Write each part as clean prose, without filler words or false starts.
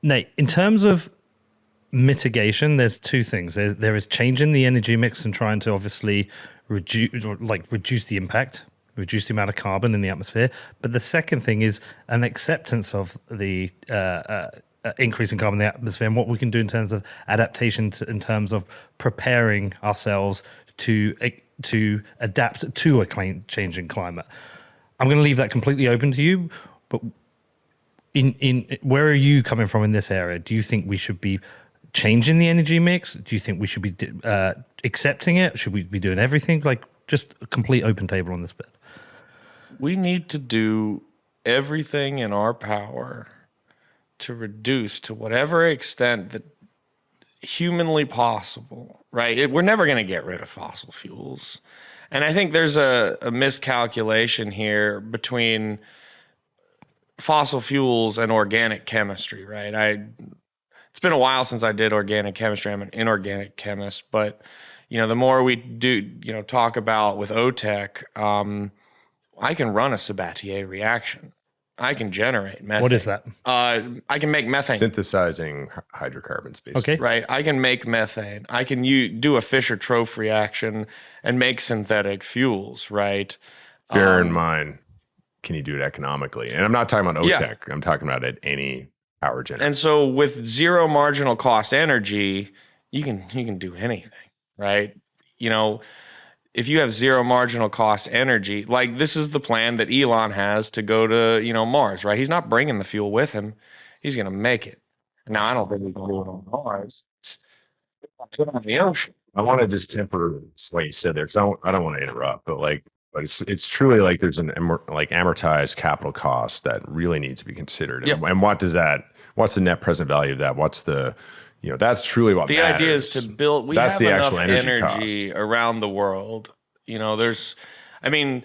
Nate, in terms of mitigation, there's two things. There is changing the energy mix and trying to obviously reduce the impact, reduce the amount of carbon in the atmosphere. But the second thing is an acceptance of the increase in carbon in the atmosphere and what we can do in terms of adaptation, in terms of preparing ourselves to adapt to a changing climate. I'm going to leave that completely open to you, but in where are you coming from in this area? Do you think we should be changing the energy mix? Do you think we should be accepting it? Should we be doing everything? Like, just a complete open table on this bit. We need to do everything in our power to reduce to whatever extent that humanly possible, right? We're never going to get rid of fossil fuels. And I think there's a miscalculation here between fossil fuels and organic chemistry, right? It's been a while since I did organic chemistry. I'm an inorganic chemist, but the more we do, talk about with OTEC, I can run a Sabatier reaction. I can generate methane. What is that? I can make methane. Synthesizing hydrocarbons, basically. Okay. Right. I can make methane. I can do a Fischer-Tropsch reaction and make synthetic fuels, right? Bear in mind, can you do it economically? And I'm not talking about OTEC. Yeah. I'm talking about at any power generator. And so with zero marginal cost energy, you can do anything, right? If you have zero marginal cost energy, like this is the plan that Elon has to go to, Mars, right? He's not bringing the fuel with him. He's going to make it. Now, I don't think we can do it on Mars. Put it on the ocean. I want to just temper what you said there, because I don't want to interrupt, but it's truly like there's an amortized capital cost that really needs to be considered. Yep. And what's the net present value of that? What's the, that's truly what the matters. idea is to build. We That's have the enough actual energy around the world. When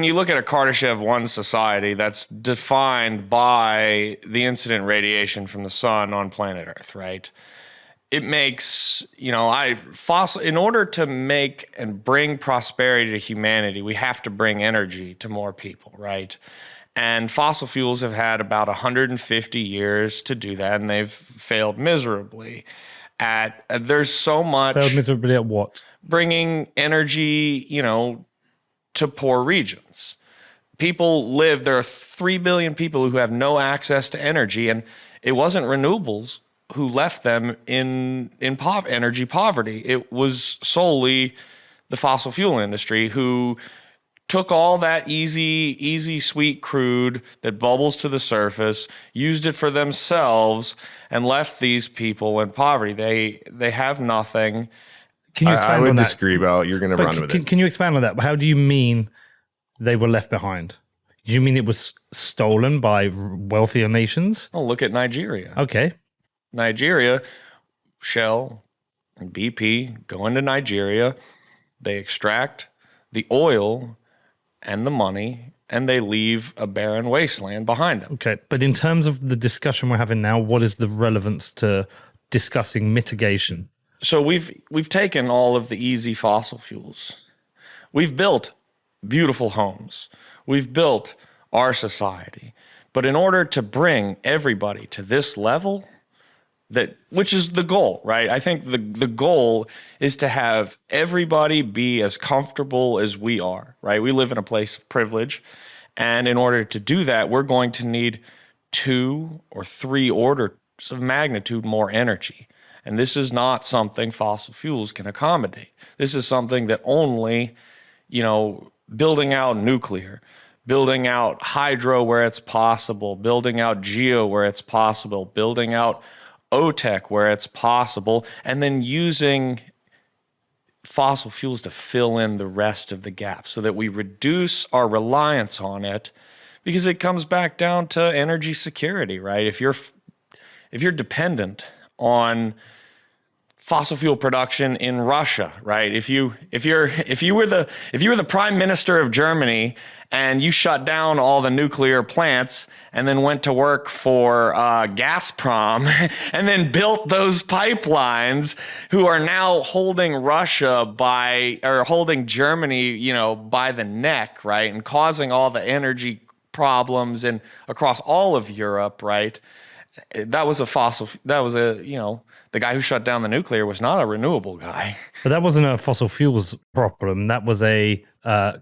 you look at a Kardashev 1 society, that's defined by the incident radiation from the sun on planet Earth, right? It makes, in order to make and bring prosperity to humanity, we have to bring energy to more people, right? And fossil fuels have had about 150 years to do that, and they've failed miserably. There's so much... Failed miserably at what? Bringing energy, to poor regions. There are 3 billion people who have no access to energy, and it wasn't renewables who left them in energy poverty. It was solely the fossil fuel industry who took all that easy, sweet crude that bubbles to the surface, used it for themselves, and left these people in poverty. They have nothing. Can you expand I on would that? disagree about you're going to run with it. Can you expand on that? How do you mean they were left behind? Do you mean it was stolen by wealthier nations? Oh, look at Nigeria. Okay. Nigeria, Shell and BP go into Nigeria. They extract the oil and the money, and they leave a barren wasteland behind them. Okay, but in terms of the discussion we're having now, what is the relevance to discussing mitigation? So we've taken all of the easy fossil fuels. We've built beautiful homes. We've built our society. But in order to bring everybody to this level, which is the goal, right? I think the goal is to have everybody be as comfortable as we are, right? We live in a place of privilege. And in order to do that, we're going to need 2 or 3 orders of magnitude more energy. And this is not something fossil fuels can accommodate. This is something that only, building out nuclear, building out hydro where it's possible, building out geo where it's possible, building out OTEC where it's possible, and then using fossil fuels to fill in the rest of the gap so that we reduce our reliance on it, because it comes back down to energy security, right? If you're dependent on fossil fuel production in Russia, right? If you were the prime minister of Germany and you shut down all the nuclear plants and then went to work for Gazprom and then built those pipelines, who are now holding holding Germany, by the neck, right, and causing all the energy problems and across all of Europe, right? That was the guy who shut down the nuclear was not a renewable guy. But that wasn't a fossil fuels problem. That was a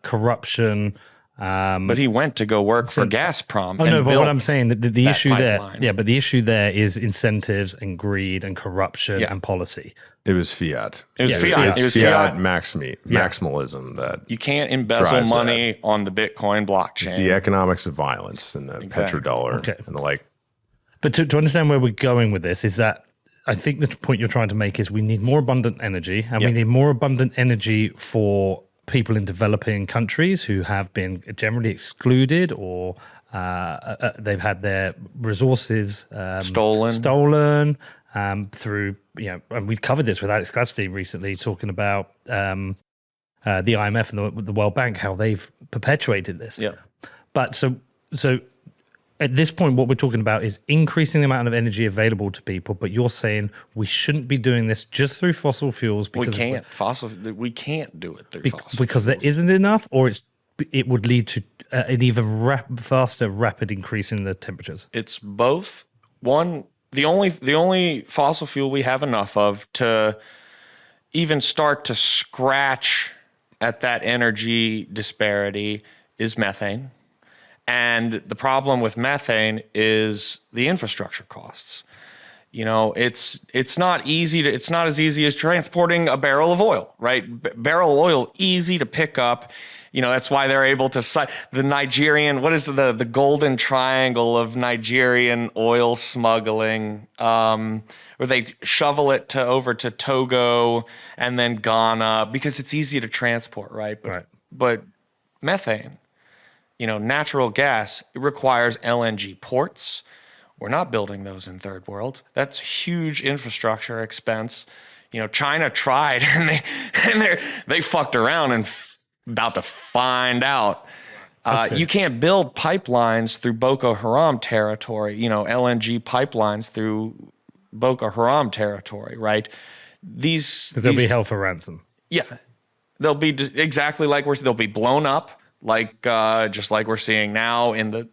corruption. But he went to go work for Gazprom. Oh, no, but what I'm saying, the issue pipeline. there, but the issue there is incentives and greed and corruption and policy. It was fiat. It was fiat. It's It was fiat fiat. maximalism that You can't embezzle drives money on the Bitcoin blockchain. it's the economics of violence and the petrodollar and the like. But to understand where we're going with this is that I think the point you're trying to make is we need more abundant energy, and we need more abundant energy for people in developing countries who have been generally excluded or they've had their resources stolen through, and we've covered this with Alex Gladstein recently, talking about the IMF and the World Bank, how they've perpetuated this. Yeah. But so at this point, what we're talking about is increasing the amount of energy available to people, but you're saying we shouldn't be doing this just through fossil fuels because We can't do it through fossil because there isn't enough, or it would lead to an even faster, rapid increase in the temperatures. It's both. One, the only fossil fuel we have enough of to even start to scratch at that energy disparity is methane. And the problem with methane is the infrastructure costs. It's not as easy as transporting a barrel of oil, right? Barrel of oil, easy to pick up. That's why they're able to cite the Nigerian, what is the golden triangle of Nigerian oil smuggling, where they shovel it over to Togo and then Ghana because it's easy to transport, right? But methane, natural gas, it requires LNG ports. We're not building those in third world. That's huge infrastructure expense. China tried and they fucked around and about to find out. You can't build pipelines through Boko Haram territory, LNG pipelines through Boko Haram territory, right? Because they'll be held for ransom. Yeah. They'll be exactly like they'll be blown up. Just like we're seeing now in the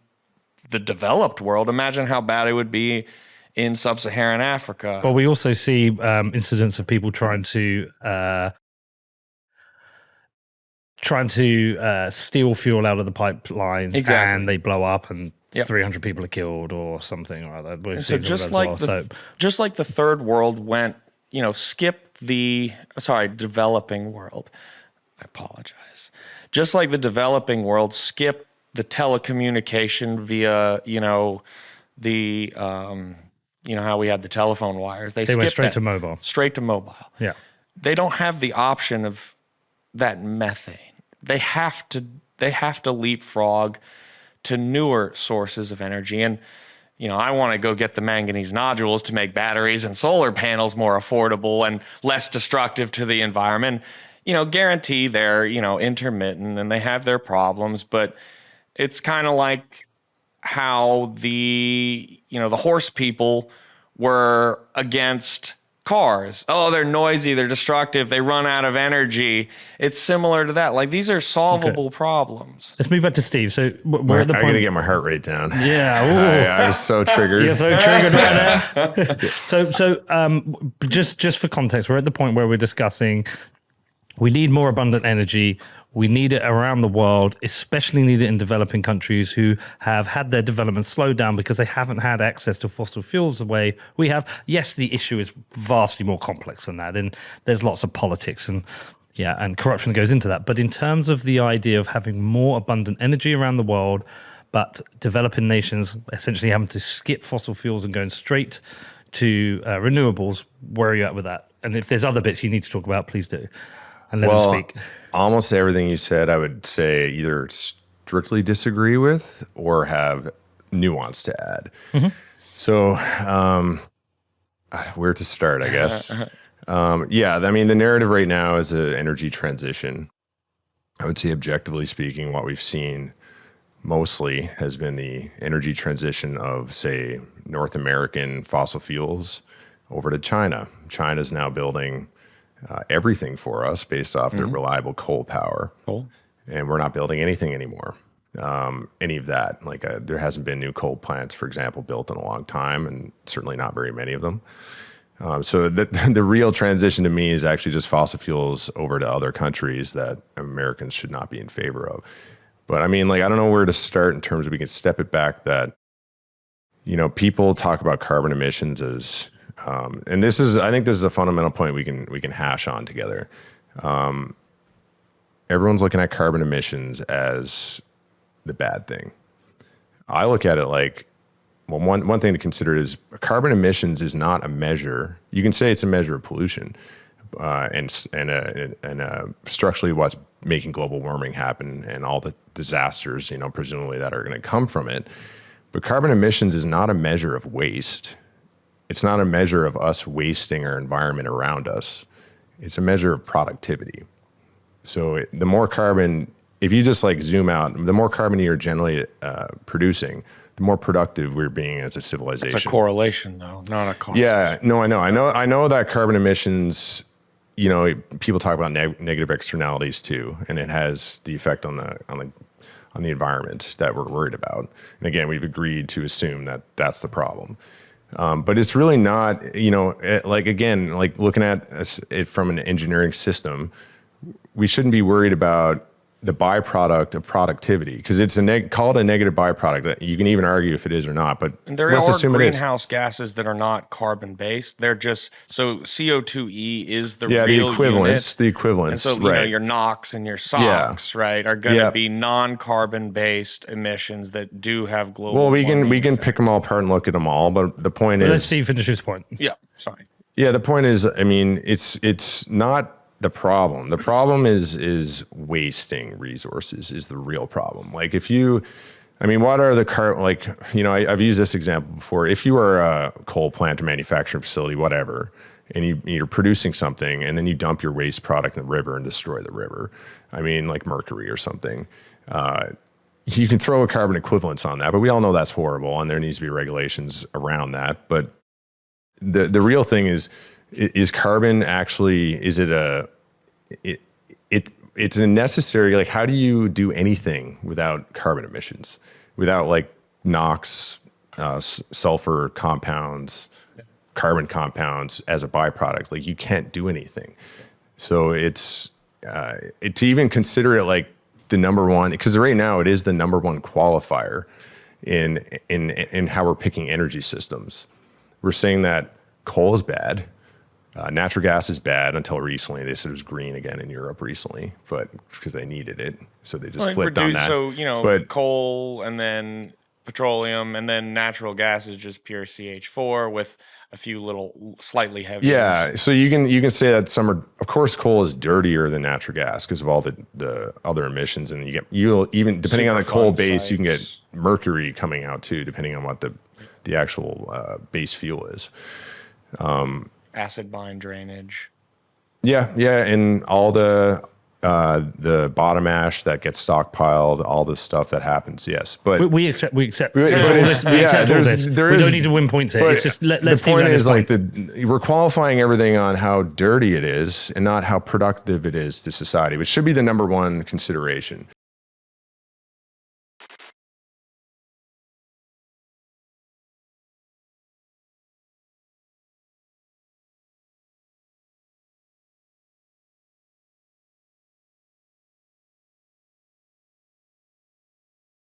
developed world. Imagine how bad it would be in sub-Saharan Africa. But we also see incidents of people trying to steal fuel out of the pipelines, and they blow up, and 300 people are killed or something or other. So just like the third world went, skipped developing world. I apologize. Just like the developing world skipped the telecommunication via, how we had the telephone wires. They went straight that, to mobile. Straight to mobile. Yeah. They don't have the option of that methane. They have to leapfrog to newer sources of energy. And, I want to go get the manganese nodules to make batteries and solar panels more affordable and less destructive to the environment. Guarantee they're, intermittent and they have their problems, but it's kind of like how the horse people were against cars. Oh, they're noisy, they're destructive, they run out of energy. It's similar to that. Like, these are solvable problems. Let's move back to Steve. So we're at the point. I gotta get my heart rate down. Yeah. I was so triggered. You're so triggered right now. So just for context, we're at the point where we're discussing we need more abundant energy. We need it around the world, especially need it in developing countries who have had their development slowed down because they haven't had access to fossil fuels the way we have. Yes, the issue is vastly more complex than that, and there's lots of politics and corruption that goes into that. But in terms of the idea of having more abundant energy around the world, but developing nations essentially having to skip fossil fuels and going straight to renewables, where are you at with that? And if there's other bits you need to talk about, please do. And let them speak. Almost everything you said, I would say either strictly disagree with or have nuance to add. Mm-hmm. So, where to start, I guess. The narrative right now is an energy transition. I would say, objectively speaking, what we've seen mostly has been the energy transition of, say, North American fossil fuels over to China. China's now building everything for us based off their reliable coal power. And we're not building anything anymore. any of that. Like there hasn't been new coal plants, for example, built in a long time, and certainly not very many of them. So the real transition to me is actually just fossil fuels over to other countries that Americans should not be in favor of. But I mean, like, I don't know where to start in terms of, we can step it back that, people talk about carbon emissions as, and I think this is a fundamental point we can hash on together. Everyone's looking at carbon emissions as the bad thing. I look at it like, well, one thing to consider is carbon emissions is not a measure. You can say it's a measure of pollution, and structurally what's making global warming happen and all the disasters, presumably that are going to come from it. But carbon emissions is not a measure of waste. It's not a measure of us wasting our environment around us. It's a measure of productivity. So the more carbon, if you just like zoom out, the more carbon you're generally producing, the more productive we're being as a civilization. It's a correlation, though, not a cause. Yeah, no, I know that carbon emissions, people talk about negative externalities too, and it has the effect on the environment that we're worried about. And again, we've agreed to assume that that's the problem. But it's really not, like looking at it from an engineering system, we shouldn't be worried about the byproduct of productivity, because it's called a negative byproduct. You can even argue if it is or not, but and there let's are assume it is. greenhouse gases that are not carbon based. They're just, so CO2e is the the real equivalence. unit. The equivalence, And so right? your NOx and your SOx, right, are going to be non-carbon based emissions that do have global. Well, we can effect. pick them all apart and look at them all, but the point is, let's see, finish his point. Yeah, sorry. Yeah, the point is, I mean, it's not the problem. The problem is wasting resources is the real problem. Like what are the I've used this example before. If you are a coal plant or manufacturing facility, whatever, and you're producing something and then you dump your waste product in the river and destroy the river, like mercury or something, you can throw a carbon equivalence on that, but we all know that's horrible and there needs to be regulations around that. But the real thing is carbon actually, it's a necessary, like, how do you do anything without carbon emissions, without like NOx, sulfur compounds, carbon compounds as a byproduct? Like, you can't do anything. So it's, to even consider it like the number one, because right now it is the number one qualifier in how we're picking energy systems. We're saying that coal is bad. Natural gas is bad until recently. They said it was green again in Europe recently, but because they needed it, so they just flipped on that. So coal and then petroleum and then natural gas is just pure CH4 with a few little slightly heavier. Yeah, so you can say that of course coal is dirtier than natural gas because of all the other emissions, and you'll even depending on the coal base, you can get mercury coming out too, depending on what the actual base fuel is. Acid mine drainage. Yeah, and all the bottom ash that gets stockpiled, all the stuff that happens. Yes, but we accept. We accept all there's- this. there We is- don't need to win points here. but It's just let's the point leave is that like we're qualifying everything on how dirty it is and not how productive it is to society, which should be the number one consideration.